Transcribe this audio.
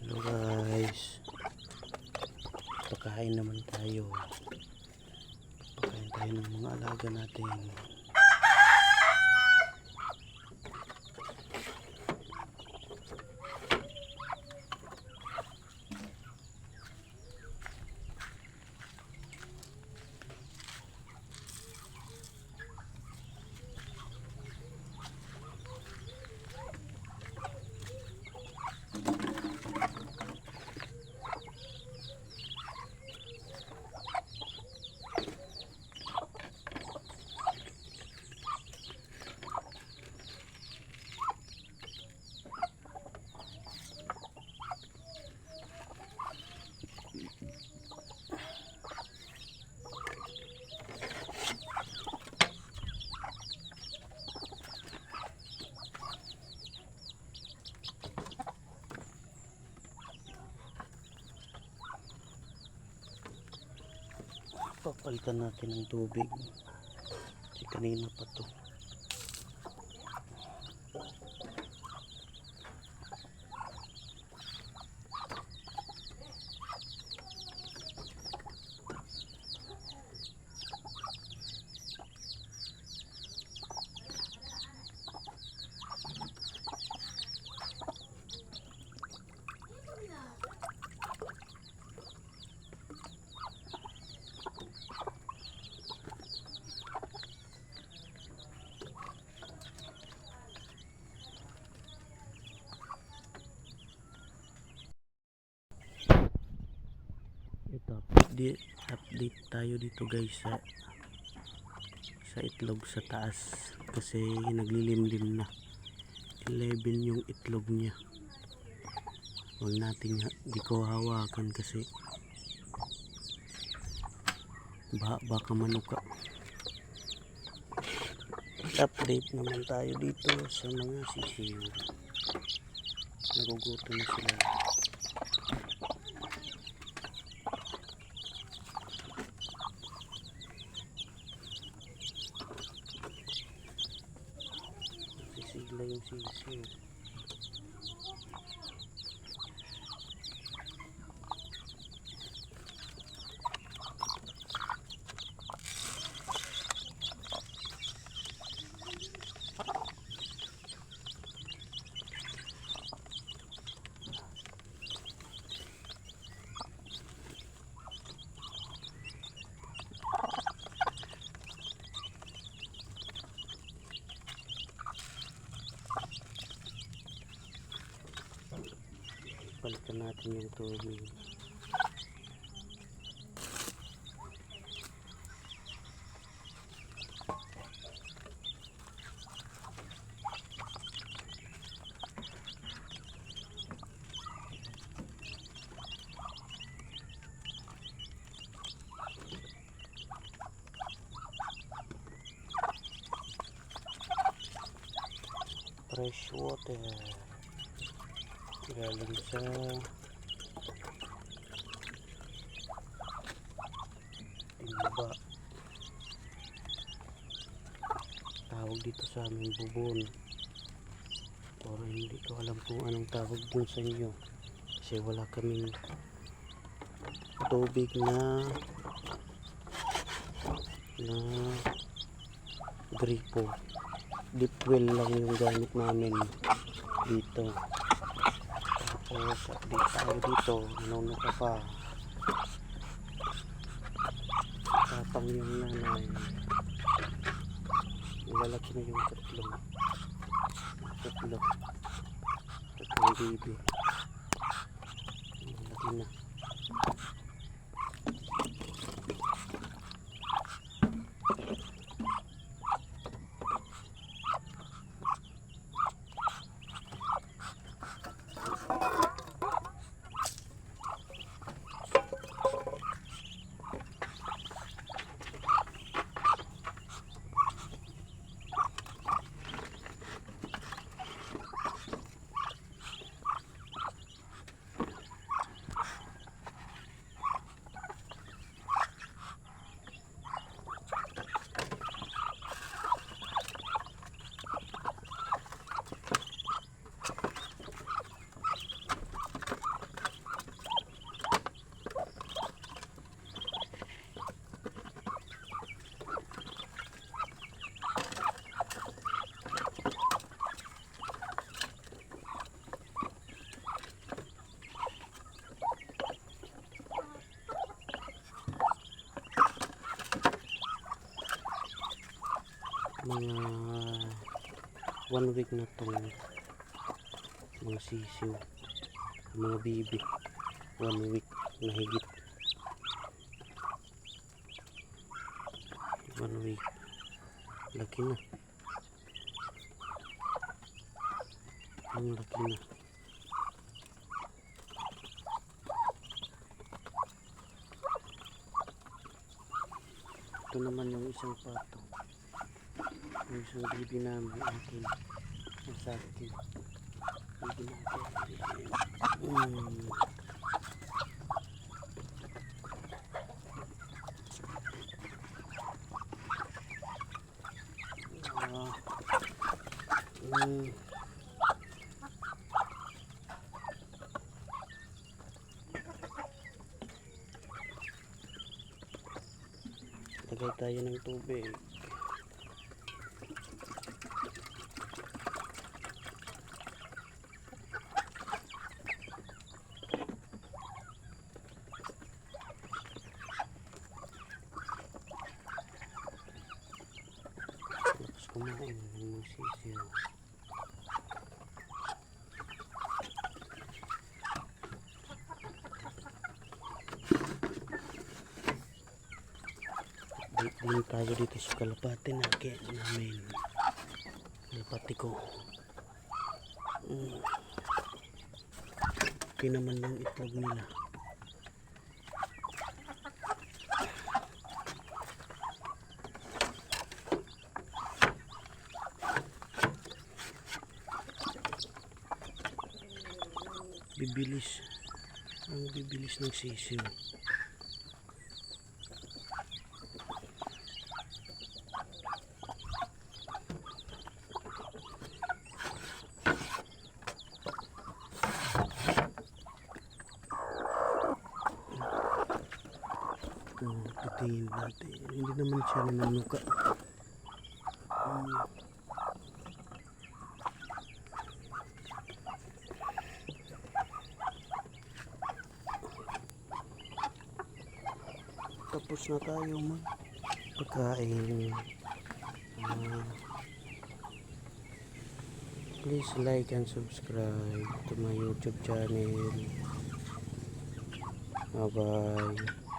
Hello guys, pagkain naman tayo. Pagkain tayo ng mga alaga natin. Papalitan natin ng tubig kasi kanina pa to. Ito, update tayo dito guys sa itlog sa taas kasi naglilimlim na. 11 yung itlog niya. Huwag natin di ko hawakan kasi baka manuka. Update naman tayo dito sa mga sisiw. Nagugutom na sila. Sisigla yung sisiw. Palitan natin yung tubig. Fresh water galing sa timba. Tawag dito sa aming bubon, o hindi ko alam kung anong tawag dun sa inyo kasi wala kaming tubig na gripo. Deep well lang yung gamit namin dito. Tapos update tayo dito, nanunuka pa. Tapang yung nanay. Lalaki na yung tatlong baby. Lalaki na. mga 1 week na tong mga sisiw, mga bibi. 1 week na higit. 1 week. Laki na. Ang laki na. Ito naman yung isang pato. Yung isang bibi namin akin. Ang sa akin. Bibi natin. Lagay tayo ng tubig. Tapos kumain ng mga sisiw. Din tayo dito sa kalapati namin. Kalapati ko. Okay naman ng itlog nila. Bibilis. Ang bibilis ng sisiw. Patingin natin. Hindi naman siya nananuka. Tapos na tayo magpakain. Please like and subscribe to my YouTube channel. Bye bye.